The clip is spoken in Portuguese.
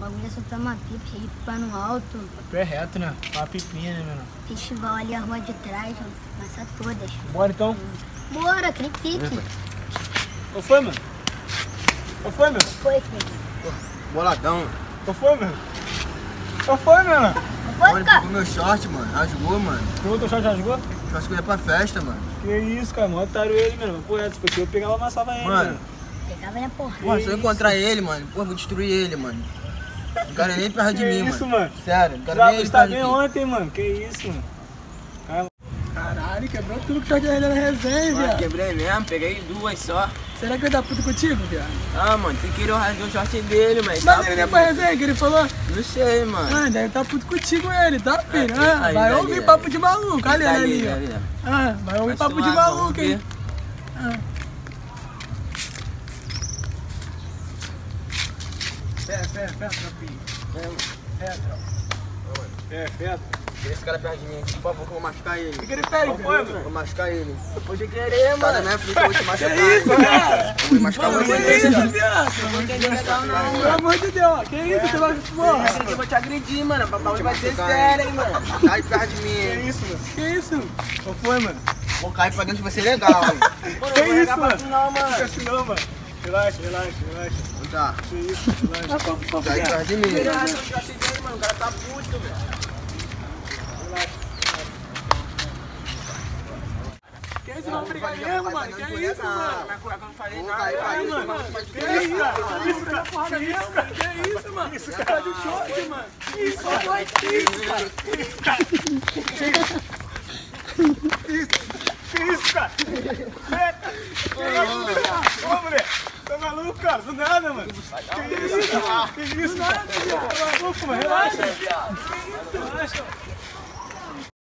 bagulho é soltar uma pipa, cheio de pipa no alto. Tu é reto, né? Uma pipinha, né, menor? Festival ali, a rua de trás, passa todas. Bora então? Bora, aquele pique. Qual foi, mano? Qual foi, meu? Foi, filho. Boladão. Qual foi, meu? Qual foi, menor? Foi, Mano, cara. pegou meu short, mano. Rasgou, mano. Pegou teu short, já jogou? Acho que eu ia pra festa, mano. Que isso, cara, mó otário ele, mano. Pô, se fosse eu pegava, amassava ele, Mano. Pegava na porra. Pô, se eu encontrar ele, mano, pô, vou destruir ele, mano. Não quero nem perto de Que mim, isso, mano. mano? Sério, não quero Já nem ele está perto de bem mim. ontem, mano. Que isso, mano? Caralho, quebrou tudo que tá na resenha, Mano, viado. quebrei mesmo, peguei duas só. Será que vai dar puto contigo, viado? Ah, mano, sem querer eu rasguei o short dele, mas Mas tá ele nem puto. pra resenha que ele falou. Não sei, mano. Ah, deve tá puto contigo ele, tá, filho? Ah, Ah, aí, vai aí, ouvir aí. papo de maluco, olha ele ali, ó. ali, ó. Ah, vai ouvir Vai papo de suar, maluco, vamos hein? ver. Ah. Fé, tropinho. Fé, Fé. Tira esse cara perto de mim, por favor, que eu vou machucar ele. O que ele fez, filho? Vou machucar ele. Pode querer, Sai da mano. minha frente, eu vou te machucar. Que isso, cara? Vou machucar Que você. isso, viado? Não vou entender legal, não, Pelo mano. amor de Deus, que isso, você vai porra? Eu vou te agredir, mano. O bagulho vai ser machucar, sério, hein, mano. Cai perto de mim, Que hein. isso, mano? Que isso? Qual foi, mano? Vou cair pra dentro de você legal, hein. Mano, Que eu vou isso, regar pra mano? tu não, Fica mano. assim não, mano. Relaxa. Tá, Que isso, relaxa. cai perto de mim. Ele rasgou o short dele, mano. O cara tá puto, velho. Que isso, vamos brigar mesmo, mano? Que isso, mano? Mas eu não falei Vou nada. cair pra Aí, dentro, mano. mano. Que isso, cara? Que isso, cara? Porrada mesmo, cara? Que isso, mano? Isso, cara. Tá de choque, mano. Que isso, cara? Que isso, cara? Que isso, cara? Eita! Ô, mulher! Tá maluco, cara? Do nada, mano. Que isso, cara? Que isso, cara? Tá maluco, mano? Relaxa. Relaxa.